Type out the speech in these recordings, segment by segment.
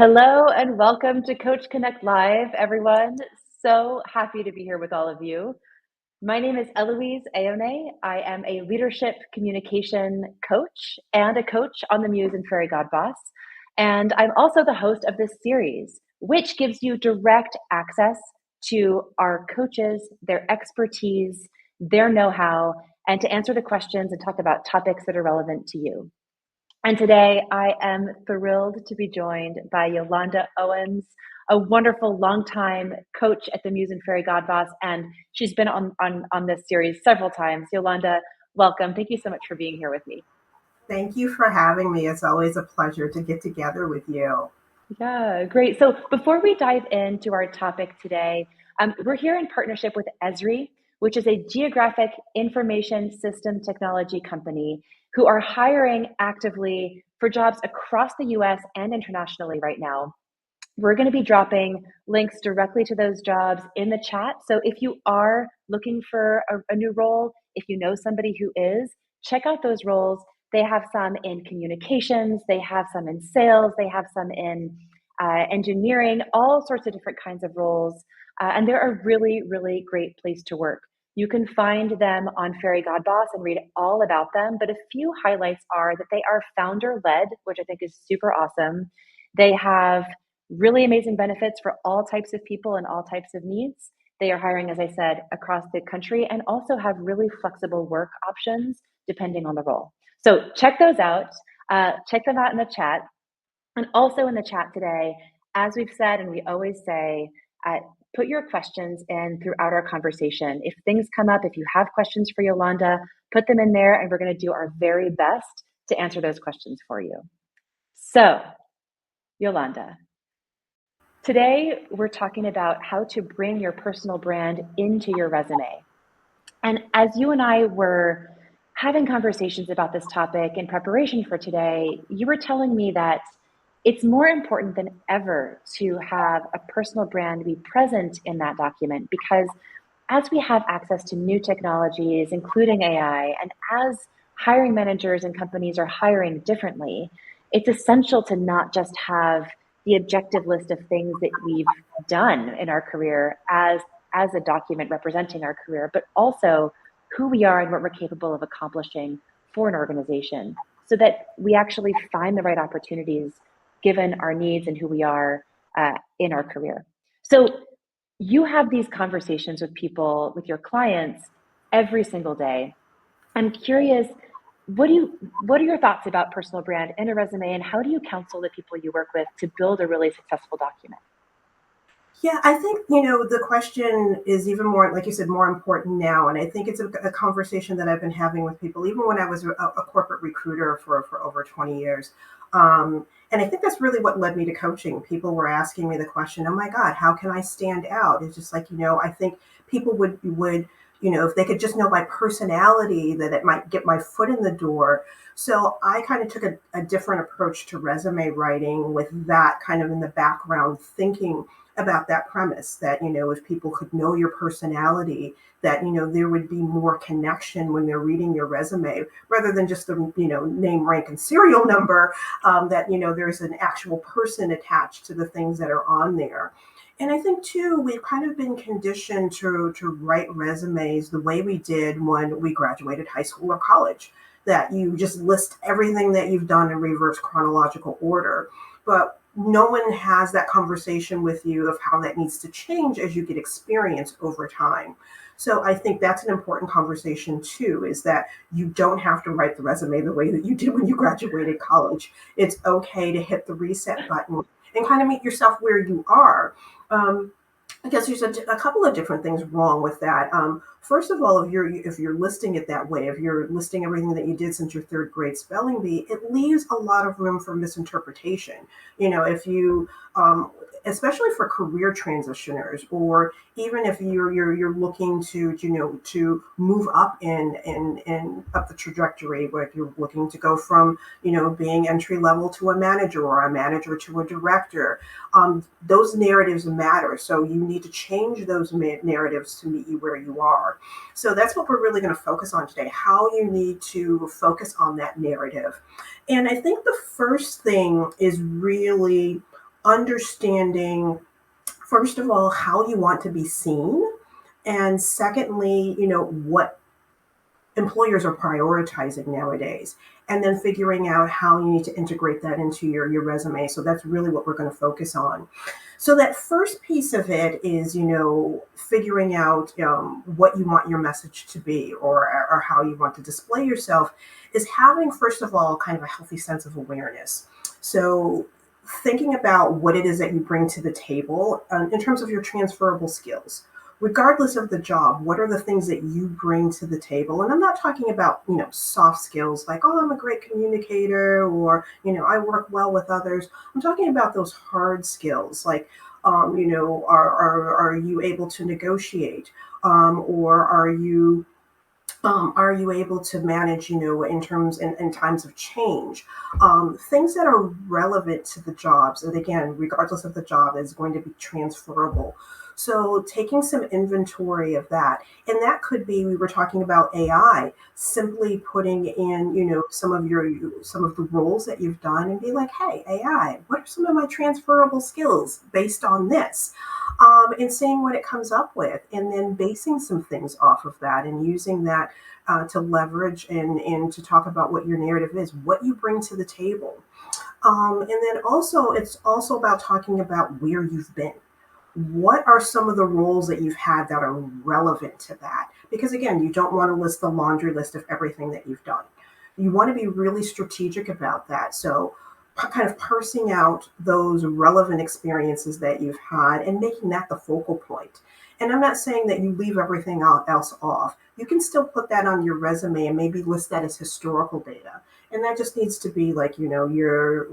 Hello and welcome to Coach Connect Live, everyone. So happy to be here with all of you. My name is Eloïse Eonnet. I am a leadership communication coach and a coach on the Muse and Fairygodboss. And I'm also the host of this series, which gives you direct access to our coaches, their expertise, their know-how, and to answer the questions and talk about topics that are relevant to you. And today I am thrilled to be joined by Yolanda Owens, a wonderful longtime coach at the Muse and Fairygodboss, and she's been on this series several times. Yolanda, welcome. Thank you so much for being here with me. Thank you for having me. It's always a pleasure to get together with you. Yeah, great. So before we dive into our topic today, we're here in partnership with Esri, which is a geographic information system technology company who are hiring actively for jobs across the US and internationally right now. We're going to be dropping links directly to those jobs in the chat. So if you are looking for a new role, if you know somebody who is, check out those roles. They have some in communications, they have some in sales, they have some in engineering, all sorts of different kinds of roles. And they're a really, really great place to work. You can find them on Fairygodboss and read all about them. But a few highlights are that they are founder led, which I think is super awesome. They have really amazing benefits for all types of people and all types of needs. They are hiring, as I said, across the country and also have really flexible work options depending on the role. So check those out. Check them out in the chat. And also in the chat today, as we've said and we always say, put your questions in throughout our conversation. If things come up, if you have questions for Yolanda, put them in there and we're going to do our very best to answer those questions for you. So, Yolanda, today we're talking about how to bring your personal brand into your resume. And as you and I were having conversations about this topic in preparation for today, you were telling me that it's more important than ever to have a personal brand be present in that document because as we have access to new technologies, including AI, and as hiring managers and companies are hiring differently, it's essential to not just have the objective list of things that we've done in our career as a document representing our career, but also who we are and what we're capable of accomplishing for an organization so that we actually find the right opportunities given our needs and who we are in our career. So you have these conversations with people, with your clients every single day. I'm curious, what are your thoughts about personal brand in a resume and how do you counsel the people you work with to build a really successful document? Yeah, I think, the question is even more, like you said, more important now. And I think it's a conversation that I've been having with people, even when I was a corporate recruiter for over 20 years. And I think that's really what led me to coaching. People were asking me the question, oh my God, how can I stand out? It's just like, I think people would, if they could just know my personality, that it might get my foot in the door. So I kind of took a different approach to resume writing with that kind of in the background thinking about that premise that, if people could know your personality, that, there would be more connection when they're reading your resume rather than just the, name, rank, and serial number, that, there's an actual person attached to the things that are on there. And I think, too, we've kind of been conditioned to write resumes the way we did when we graduated high school or college, that you just list everything that you've done in reverse chronological order. But no one has that conversation with you of how that needs to change as you get experience over time. So I think that's an important conversation too, is that you don't have to write the resume the way that you did when you graduated college. It's okay to hit the reset button and kind of meet yourself where you are. I guess there's a couple of different things wrong with that. First of all, if you're listing it that way, if you're listing everything that you did since your third grade spelling bee, it leaves a lot of room for misinterpretation. If you, especially for career transitioners, or even if you're looking to move up in up the trajectory, where if you're looking to go from being entry level to a manager or a manager to a director, those narratives matter. So you need to change those narratives to meet you where you are. So that's what we're really going to focus on today, how you need to focus on that narrative. And I think the first thing is really understanding, first of all, how you want to be seen. And secondly, what employers are prioritizing nowadays, and then figuring out how you need to integrate that into your resume. So that's really what we're going to focus on. So that first piece of it is, figuring out what you want your message to be, or how you want to display yourself, is having, first of all, kind of a healthy sense of awareness. So thinking about what it is that you bring to the table in terms of your transferable skills, regardless of the job. What are the things that you bring to the table? And I'm not talking about, soft skills like, oh, I'm a great communicator, or, I work well with others. I'm talking about those hard skills like, are you able to negotiate? Or are you able to manage, in times of change, things that are relevant to the jobs? And again, regardless of the job, is going to be transferable. So taking some inventory of that, and that could be, we were talking about AI, simply putting in, some of the roles that you've done, and be like, hey, AI, what are some of my transferable skills based on this? And seeing what it comes up with, and then basing some things off of that, and using that to leverage, and to talk about what your narrative is, what you bring to the table. And then also, it's also about talking about where you've been. What are some of the roles that you've had that are relevant to that? Because again, you don't want to list the laundry list of everything that you've done. You want to be really strategic about that. So kind of parsing out those relevant experiences that you've had, and making that the focal point. And I'm not saying that you leave everything else off. You can still put that on your resume and maybe list that as historical data. And that just needs to be like, your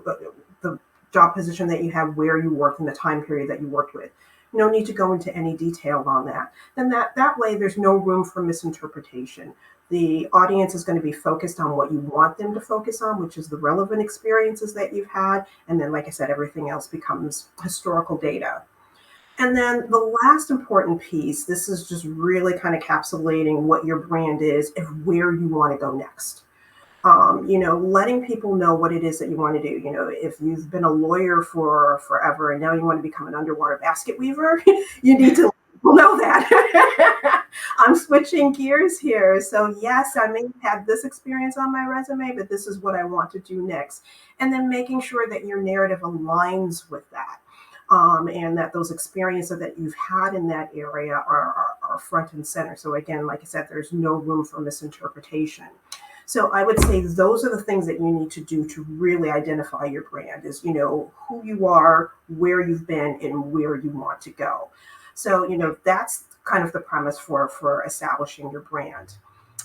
the job position that you have, where you worked, and the time period that you worked with. No need to go into any detail on that. Then that way, there's no room for misinterpretation. The audience is going to be focused on what you want them to focus on, which is the relevant experiences that you've had. And then, like I said, everything else becomes historical data. And then the last important piece, this is just really kind of encapsulating what your brand is and where you want to go next. Letting people know what it is that you want to do. If you've been a lawyer for forever and now you want to become an underwater basket weaver, you need to let people know that. I'm switching gears here. So yes, I may have this experience on my resume, but this is what I want to do next. And then making sure that your narrative aligns with that. And that those experiences that you've had in that area are front and center. So again, like I said, there's no room for misinterpretation. So I would say those are the things that you need to do to really identify your brand, is, who you are, where you've been, and where you want to go. So, that's kind of the premise for establishing your brand.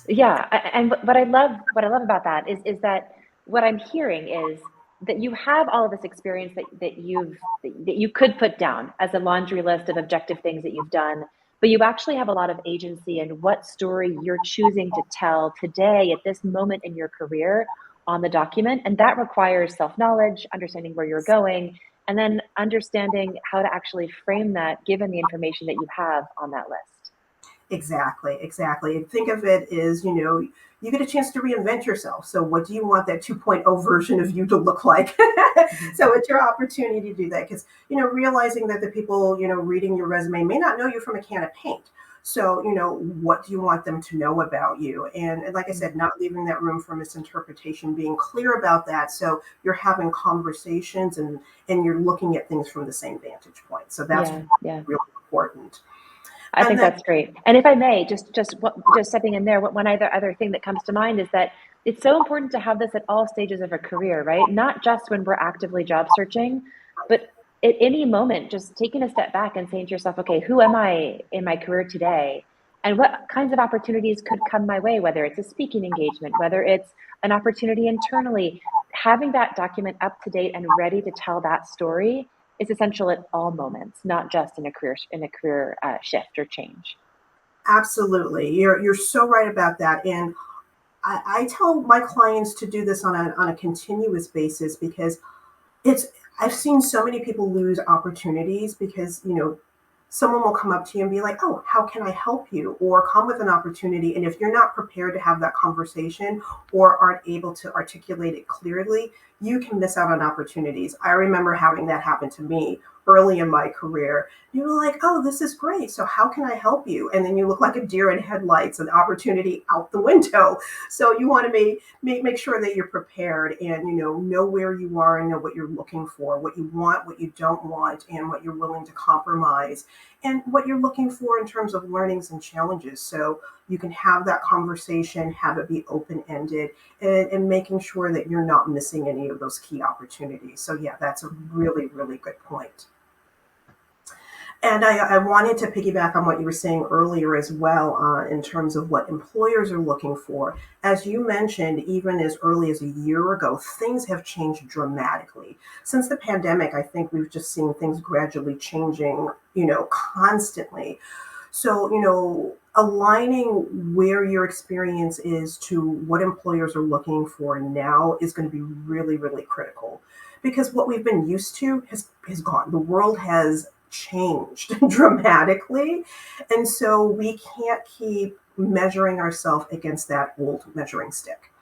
Yeah, and what I love about that is that what I'm hearing is that you have all of this experience that you could put down as a laundry list of objective things that you've done, but you actually have a lot of agency in what story you're choosing to tell today at this moment in your career on the document, and that requires self-knowledge, understanding where you're going, and then understanding how to actually frame that given the information that you have on that list. Exactly, exactly. And think of it as, you get a chance to reinvent yourself. So what do you want that 2.0 version of you to look like? Mhm. So it's your opportunity to do that, because, realizing that the people, reading your resume may not know you from a can of paint. So, what do you want them to know about you? And like I said, not leaving that room for misinterpretation, being clear about that. So you're having conversations, and you're looking at things from the same vantage point. So that's Yeah, yeah. really important. I And think then that's great. And if I may, just stepping in there, one other thing that comes to mind is that it's so important to have this at all stages of a career, right? Not just when we're actively job searching, but at any moment, just taking a step back and saying to yourself, okay, who am I in my career today? And what kinds of opportunities could come my way, whether it's a speaking engagement, whether it's an opportunity internally, having that document up to date and ready to tell that story is essential at all moments, not just in a career shift or change. absolutely, you're so right about that. And I tell my clients to do this on a continuous basis, because it's I've seen so many people lose opportunities because, someone will come up to you and be like, oh, how can I help you? Or come with an opportunity. And if you're not prepared to have that conversation or aren't able to articulate it clearly, you can miss out on opportunities. I remember having that happen to me early in my career. You were like, oh, this is great. So how can I help you? And then you look like a deer in headlights, an opportunity out the window. So you want to make sure that you're prepared and know where you are and know what you're looking for, what you want, what you don't want, and what you're willing to compromise, and what you're looking for in terms of learnings and challenges. So you can have that conversation, have it be open-ended, and making sure that you're not missing any of those key opportunities. So yeah, that's a really, really good point. And I wanted to piggyback on what you were saying earlier as well, in terms of what employers are looking for. As you mentioned, even as early as a year ago, things have changed dramatically. Since the pandemic, I think we've just seen things gradually changing, constantly. So, aligning where your experience is to what employers are looking for now is going to be really, really critical, because what we've been used to has gone. The world has changed dramatically. And so we can't keep measuring ourselves against that old measuring stick.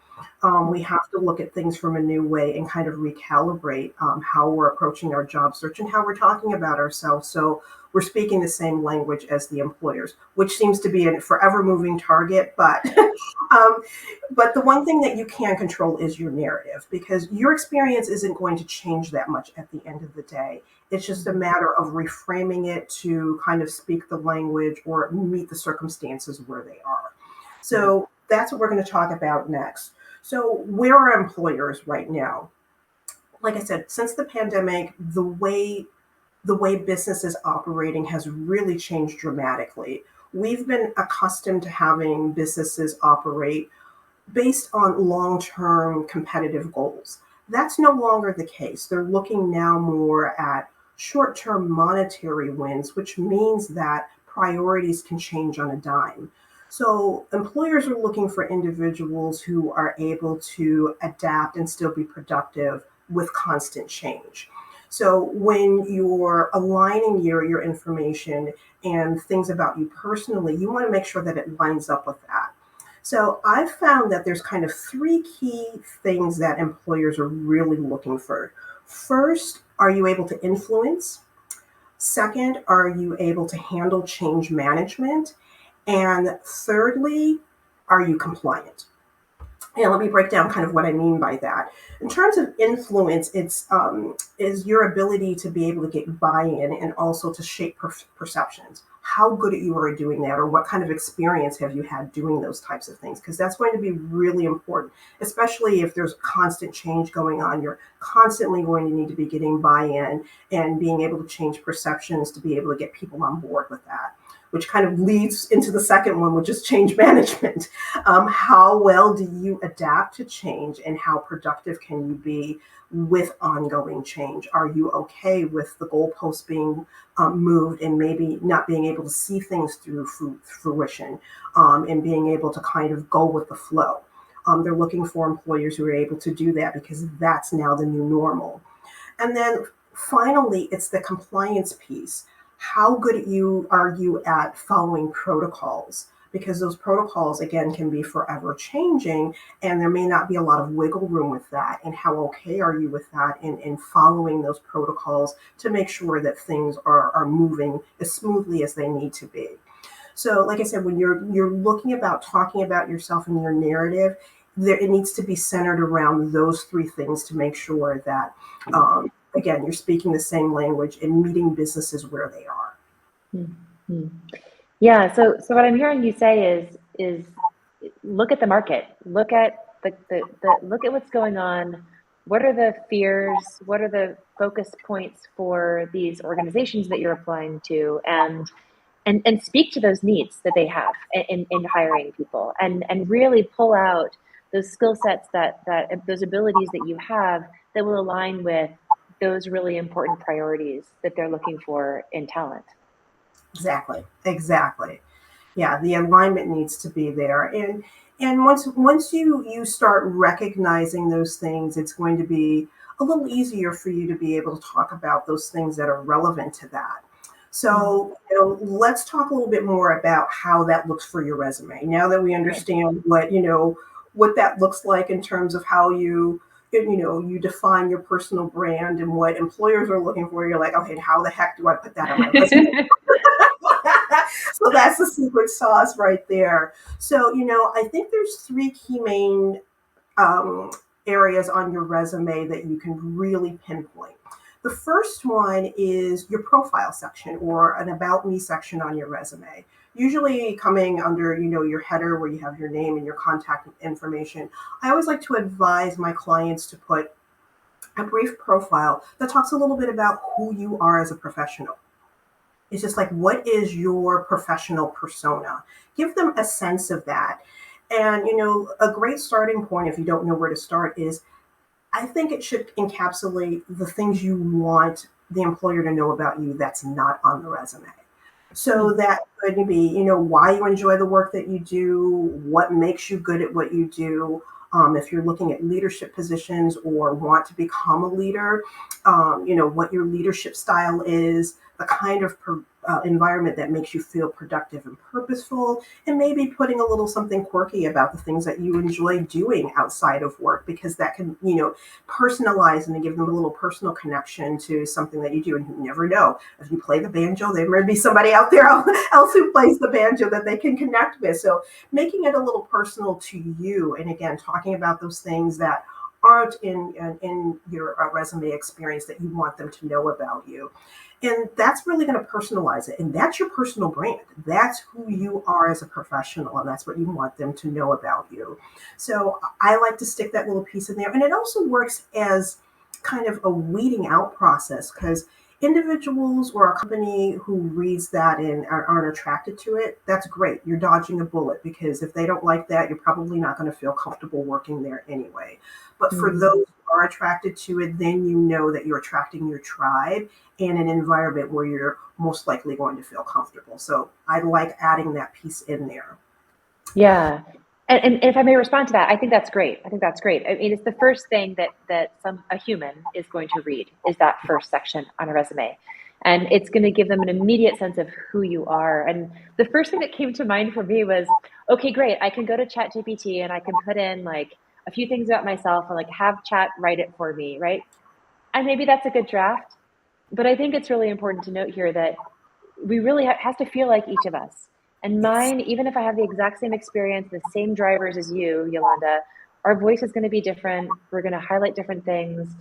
We have to look at things from a new way and kind of recalibrate how we're approaching our job search and how we're talking about ourselves. So we're speaking the same language as the employers, which seems to be a forever moving target. But um, but the one thing that you can control is your narrative, because your experience isn't going to change that much at the end of the day. It's just a matter of reframing it to kind of speak the language or meet the circumstances where they are. So that's what we're going to talk about next. So, where are employers right now? Like I said, since the pandemic, the way business is operating has really changed dramatically. We've been accustomed to having businesses operate based on long-term competitive goals. That's no longer the case. They're looking now more at short-term monetary wins, which means that priorities can change on a dime. So employers are looking for individuals who are able to adapt and still be productive with constant change. So when you're aligning your information and things about you personally, you want to make sure that it lines up with that. So I've found that there's kind of three key things that employers are really looking for. First, are you able to influence? Second, are you able to handle change management? And thirdly, are you compliant? And let me break down kind of what I mean by that. In terms of influence, it's is your ability to be able to get buy-in and also to shape perceptions. How good you are at doing that, or what kind of experience have you had doing those types of things? Because that's going to be really important, especially if there's constant change going on. You're constantly going to need to be getting buy-in and being able to change perceptions to be able to get people on board with that, which kind of leads into the second one, which is change management. How well do you adapt to change, and how productive can you be with ongoing change? Are you okay with the goalposts being moved and maybe not being able to see things through fruition, and being able to kind of go with the flow? They're looking for employers who are able to do that, because that's now the new normal. And then finally, it's the compliance piece. How good are you at following protocols? Because those protocols, again, can be forever changing, and there may not be a lot of wiggle room with that. And how okay are you with that in following those protocols to make sure that things are moving as smoothly as they need to be? So, like I said, when you're looking about talking about yourself and your narrative, it needs to be centered around those three things to make sure that, again, you're speaking the same language and meeting businesses where they are. Mhm. Yeah. So what I'm hearing you say is look at the market, look at look at what's going on. What are the fears? What are the focus points for these organizations that you're applying to? And speak to those needs that they have in hiring people, and really pull out those skill sets, that those abilities that you have that will align with those really important priorities that they're looking for in talent. Exactly. Exactly. Yeah, the alignment needs to be there. And once you start recognizing those things, it's going to be a little easier for you to be able to talk about those things that are relevant to that. So, let's talk a little bit more about how that looks for your resume. Now that we Okay. understand what that looks like in terms of how you define your personal brand and what employers are looking for, you're like, okay, how the heck do I put that on my resume? So that's the secret sauce right there. So, I think there's three key main um, areas on your resume that you can really pinpoint. The first one is your profile section or an about me section on your resume. Usually coming under, your header where you have your name and your contact information. I always like to advise my clients to put a brief profile that talks a little bit about who you are as a professional. It's just like, what is your professional persona? Give them a sense of that. And, a great starting point, if you don't know where to start, is I think it should encapsulate the things you want the employer to know about you that's not on the resume. So that could be, why you enjoy the work that you do, what makes you good at what you do. If you're looking at leadership positions or want to become a leader, what your leadership style is, the kind of environment that makes you feel productive and purposeful, and maybe putting a little something quirky about the things that you enjoy doing outside of work, because that can, personalize and give them a little personal connection to something that you do. And you never know, if you play the banjo, there may be somebody out there else who plays the banjo that they can connect with. So making it a little personal to you, and again, talking about those things that aren't in your resume experience that you want them to know about you. And that's really going to personalize it. And that's your personal brand. That's who you are as a professional. And that's what you want them to know about you. So I like to stick that little piece in there. And it also works as kind of a weeding out process, because individuals or a company who reads that and aren't attracted to it, that's great. You're dodging a bullet, because if they don't like that, you're probably not going to feel comfortable working there anyway. But for Mm. those who are attracted to it, then you know that you're attracting your tribe in an environment where you're most likely going to feel comfortable. So I like adding that piece in there. Yeah. And if I may respond to that, I think that's great. I think that's great. I mean, it's the first thing that a human is going to read is that first section on a resume. And it's going to give them an immediate sense of who you are. And the first thing that came to mind for me was, okay, great. I can go to ChatGPT and I can put in like a few things about myself and like have Chat write it for me, right? And maybe that's a good draft. But I think it's really important to note here that we really has to feel like each of us. And Yes. mine, even if I have the exact same experience, the same drivers as you, Yolanda, our voice is going to be different. We're going to highlight different things.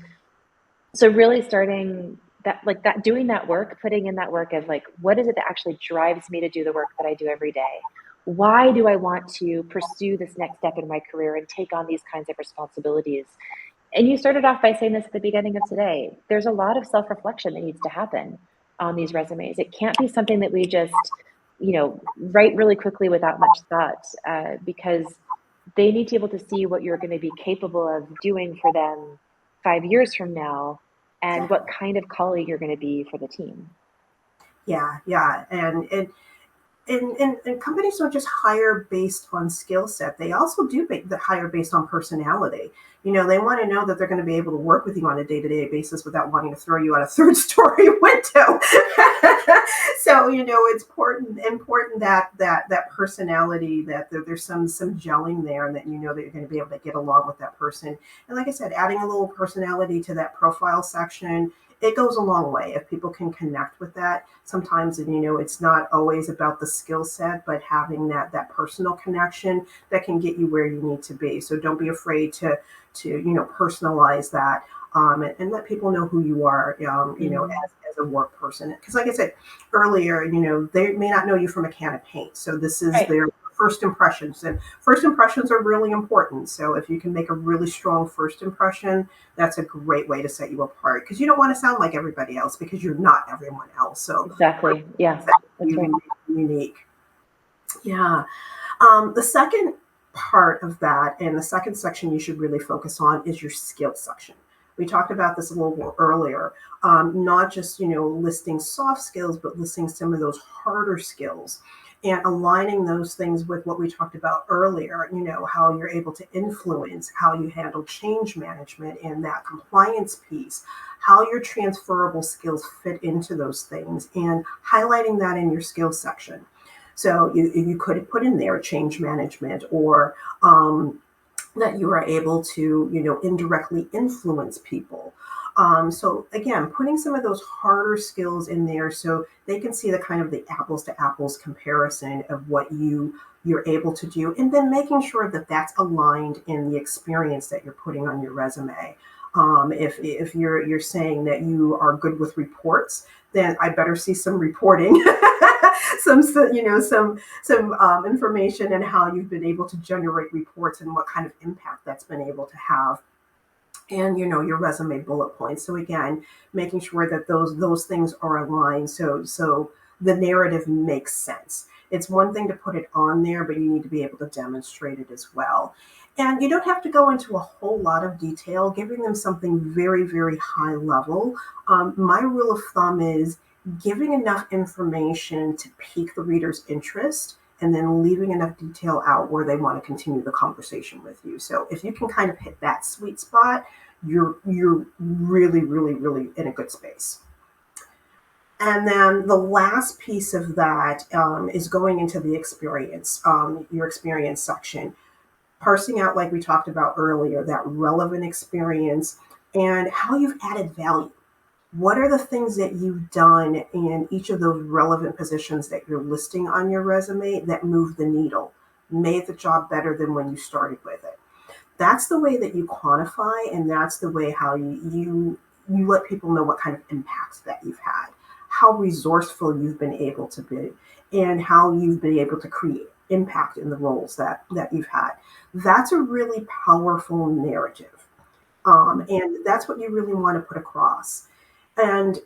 So really starting that, like that, doing that work, putting in that work of like, what is it that actually drives me to do the work that I do every day? Why do I want to pursue this next step in my career and take on these kinds of responsibilities? And you started off by saying this at the beginning of today. There's a lot of self reflection that needs to happen on these resumes. It can't be something that we just, write really quickly without much thought, because they need to be able to see what you're going to be capable of doing for them 5 years from now and what kind of colleague you're going to be for the team. Yeah, yeah. And companies don't just hire based on skill set. They also do hire based on personality. They want to know that they're going to be able to work with you on a day-to-day basis without wanting to throw you out a third-story window. So it's important that personality, that there's some gelling there, and that that you're going to be able to get along with that person. And like I said, adding a little personality to that profile section, it goes a long way if people can connect with that. Sometimes, it's not always about the skill set, but having that personal connection that can get you where you need to be. So don't be afraid to personalize that, and let people know who you are, Mm. as a work person. Because like I said earlier, they may not know you from a can of paint. So this is Right. their first impressions, and first impressions are really important. So if you can make a really strong first impression, that's a great way to set you apart, because you don't want to sound like everybody else, because you're not everyone else. So Exactly. Yeah, that's right. you unique. Yeah. The second part of that, and the second section you should really focus on, is your skills section. We talked about this a little bit earlier. Not just listing soft skills, but listing some of those harder skills. and aligning those things with what we talked about earlier, how you're able to influence, how you handle change management and that compliance piece, how your transferable skills fit into those things, and highlighting that in your skills section. So you could put in there change management, or that you are able to, indirectly influence people. So again, putting some of those harder skills in there so they can see the kind of the apples to apples comparison of what you're able to do, and then making sure that that's aligned in the experience that you're putting on your resume. If you're saying that you are good with reports, then I better see some reporting, some information and how you've been able to generate reports and what kind of impact that's been able to have, and your resume bullet points. So again, making sure that those things are aligned, so the narrative makes sense. It's one thing to put it on there, but you need to be able to demonstrate it as well. And you don't have to go into a whole lot of detail, giving them something very, very high level. My rule of thumb is giving enough information to pique the reader's interest, and then leaving enough detail out where they want to continue the conversation with you. So if you can kind of hit that sweet spot, you're really, really, really in a good space. And then the last piece of that is going into the experience, your experience section, parsing out, like we talked about earlier, that relevant experience and how you've added value. What are the things that you've done in each of those relevant positions that you're listing on your resume that move the needle, made the job better than when you started with it? That's the way that you quantify, and that's the way how you let people know what kind of impacts that you've had, how resourceful you've been able to be, and how you've been able to create impact in the roles that you've had. That's a really powerful narrative. And that's what you really want to put across. And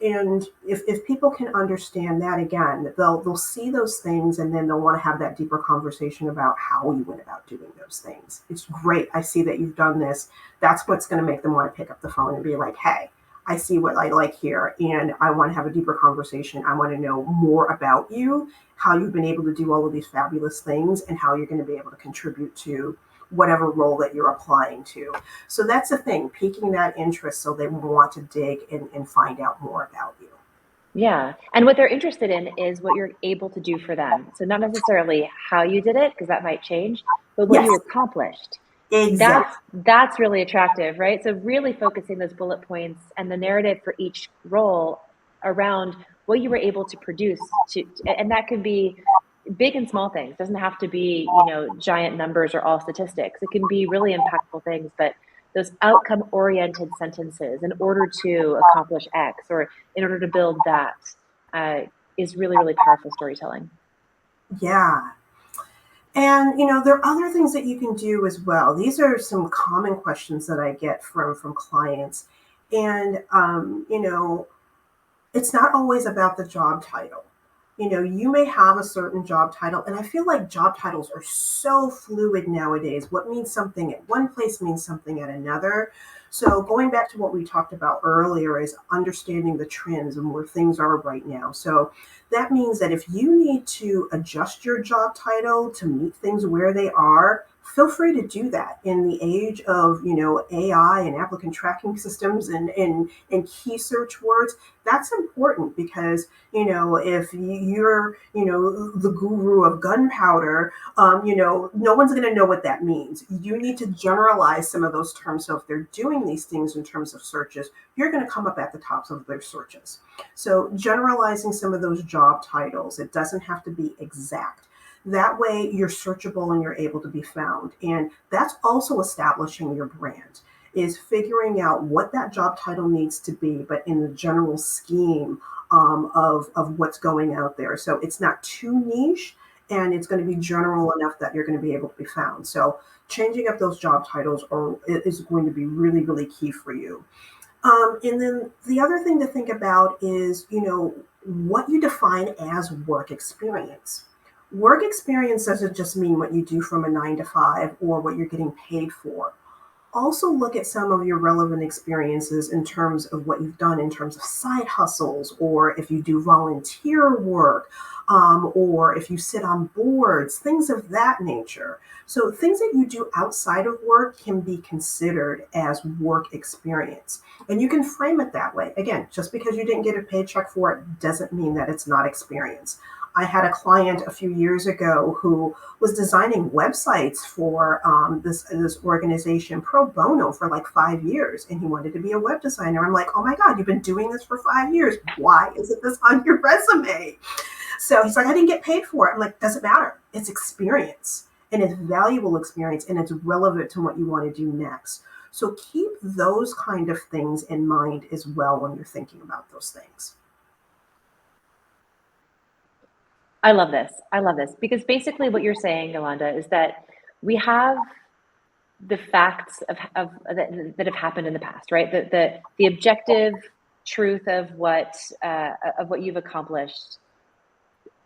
if people can understand that, again, they'll see those things, and then they'll want to have that deeper conversation about how you went about doing those things. It's great. I see that you've done this. That's what's going to make them want to pick up the phone and be like, hey, I see what I like here, and I want to have a deeper conversation. I want to know more about you, how you've been able to do all of these fabulous things, and how you're going to be able to contribute to whatever role that you're applying to. So that's the thing, piquing that interest so they want to dig and find out more about you. Yeah. And what they're interested in is what you're able to do for them. So not necessarily how you did it, because that might change, but what Yes, you accomplished. exactly. That's really attractive, right? So really focusing those bullet points and the narrative for each role around what you were able to produce and that could be big and small things. It doesn't have to be, giant numbers or all statistics. It can be really impactful things, but those outcome oriented sentences in order to accomplish X or in order to build that is really, really powerful storytelling. Yeah. And there are other things that you can do as well. These are some common questions that I get from clients. And it's not always about the job title. You may have a certain job title, and I feel like job titles are so fluid nowadays. What means something at one place means something at another. So going back to what we talked about earlier is understanding the trends and where things are right now. So that means that if you need to adjust your job title to meet things where they are, feel free to do that. In the age of AI and applicant tracking systems and key search words, that's important because if you're the guru of gunpowder, no one's going to know what that means. You need to generalize some of those terms. So if they're doing these things in terms of searches, you're going to come up at the tops of their searches. So generalizing some of those job titles, it doesn't have to be exact. That way you're searchable and you're able to be found. And that's also establishing your brand, is figuring out what that job title needs to be, but in the general scheme of what's going out there. So it's not too niche, and it's going to be general enough that you're going to be able to be found. So changing up those job titles is going to be really, really key for you. And then the other thing to think about is, what you define as work experience. Work experience doesn't just mean what you do from a 9 to 5 or what you're getting paid for. Also look at some of your relevant experiences in terms of what you've done in terms of side hustles, or if you do volunteer work, or if you sit on boards, things of that nature. So things that you do outside of work can be considered as work experience. And you can frame it that way. Again, just because you didn't get a paycheck for it doesn't mean that it's not experience. I had a client a few years ago who was designing websites for this organization pro bono for like 5 years, and he wanted to be a web designer. I'm like, oh my God, you've been doing this for 5 years. Why isn't this on your resume? So he's like, I didn't get paid for it. I'm like, doesn't matter. It's experience, and it's valuable experience, and it's relevant to what you want to do next. So keep those kind of things in mind as well when you're thinking about those things. I love this. I love this because basically what you're saying, Yolanda, is that we have the facts that have happened in the past, right? The objective truth of what you've accomplished,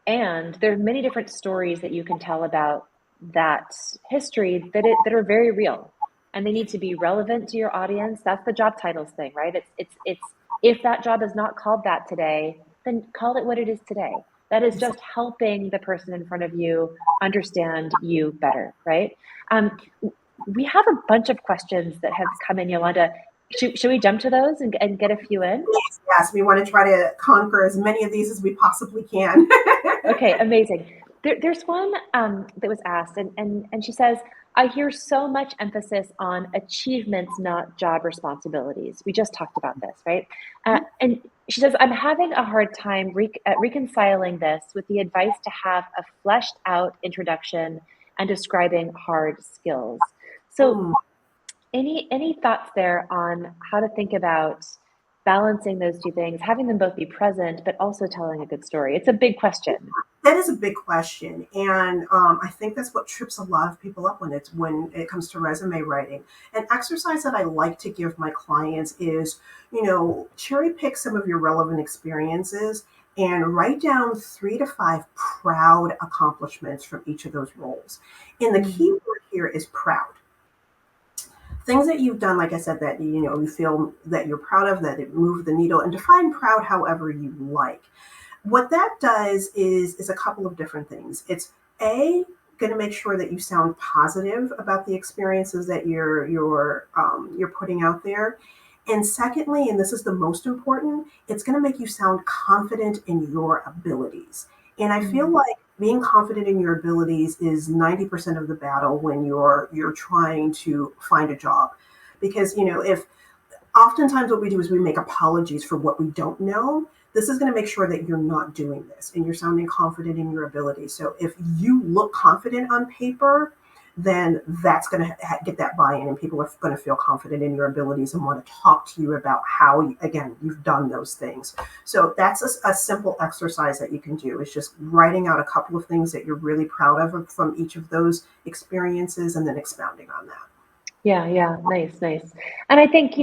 and there are many different stories that you can tell about that history that are very real, and they need to be relevant to your audience. That's the job titles thing, right? It's if that job is not called that today, then call it what it is today. That is just helping the person in front of you understand you better, right? We have a bunch of questions that have come in, Yolanda. Should we jump to those and get a few in? Yes, we want to try to conquer as many of these as we possibly can. Okay, amazing. There's one that was asked, and she says, I hear so much emphasis on achievements, not job responsibilities. We just talked about this, right? And she says, I'm having a hard time reconciling this with the advice to have a fleshed out introduction and describing hard skills. So any thoughts there on how to think about balancing those two things, having them both be present, but also telling a good story? It's a big question. That is a big question, and I think that's what trips a lot of people up when it comes to resume writing. An exercise that I like to give my clients is, cherry pick some of your relevant experiences and write down 3 to 5 proud accomplishments from each of those roles. And the key word here is proud. Things that you've done, like I said, that you feel that you're proud of, that it moved the needle, and define proud however you like. What that does is a couple of different things. It's going to make sure that you sound positive about the experiences that you're putting out there. And secondly, and this is the most important, it's going to make you sound confident in your abilities. And I feel like being confident in your abilities is 90% of the battle when you're trying to find a job. Because, if oftentimes what we do is we make apologies for what we don't know, this is going to make sure that you're not doing this and you're sounding confident in your abilities. So if you look confident on paper, then that's going to get that buy-in, and people are going to feel confident in your abilities and want to talk to you about how, again, you've done those things. So that's a simple exercise that you can do, is just writing out a couple of things that you're really proud of from each of those experiences and then expounding on that. Yeah, nice. And I think,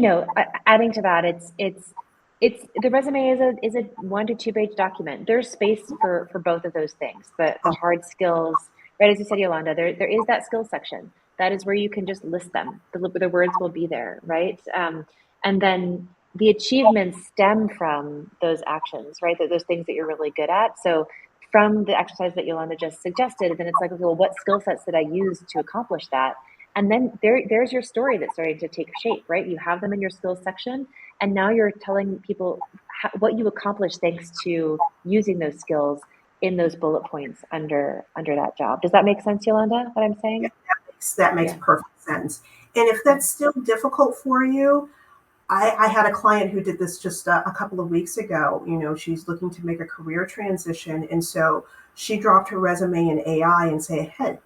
adding to that, it's the resume is a 1 to 2 page document. There's space for both of those things, but the hard skills, right, as you said, Yolanda, there is that skills section. That is where you can just list them. The words will be there, right? And then the achievements stem from those actions, right? Those things that you're really good at. So from the exercise that Yolanda just suggested, then it's like, okay, well, what skill sets did I use to accomplish that? And then there's your story that's starting to take shape, right? You have them in your skills section, and now you're telling people what you accomplished thanks to using those skills in those bullet points under that job. Does that make sense, Yolanda, what I'm saying? Yeah, that makes perfect sense. And if that's still difficult for you, I had a client who did this just a couple of weeks ago. She's looking to make a career transition. And so she dropped her resume in AI and say, hey,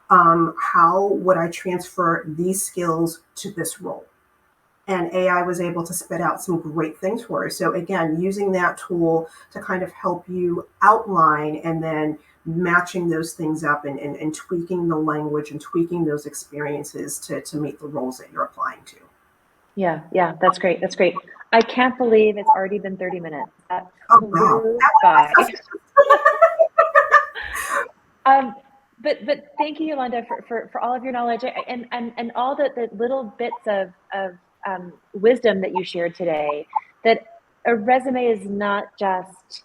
how would I transfer these skills to this role? And AI was able to spit out some great things for her. So again, using that tool to kind of help you outline and then matching those things up and tweaking the language and tweaking those experiences to meet the roles that you're applying to. Yeah, that's great. I can't believe it's already been 30 minutes. That flew by. but thank you, Yolanda, for all of your knowledge and all the little bits of wisdom that you shared today. That a resume is not just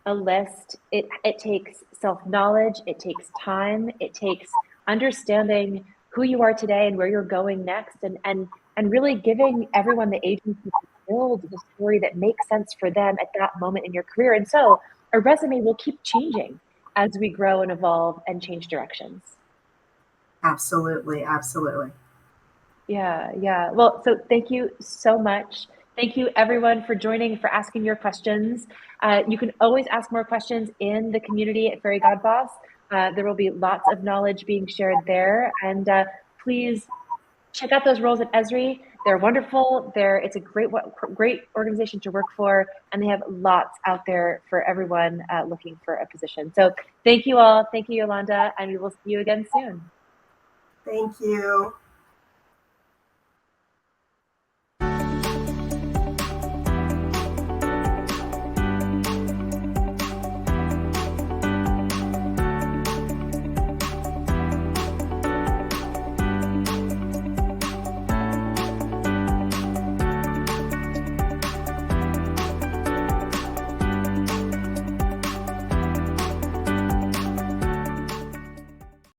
a list. It takes self-knowledge, it takes time, it takes understanding who you are today and where you're going next, and really giving everyone the agency to build the story that makes sense for them at that moment in your career. And so a resume will keep changing as we grow and evolve and change directions. Absolutely, absolutely. Yeah, yeah. Well, so thank you so much. Thank you, everyone, for joining, for asking your questions. You can always ask more questions in the community at Fairygodboss. There will be lots of knowledge being shared there. And please check out those roles at Esri. They're wonderful. It's a great organization to work for, and they have lots out there for everyone looking for a position. So thank you all. Thank you, Yolanda, and we will see you again soon. Thank you.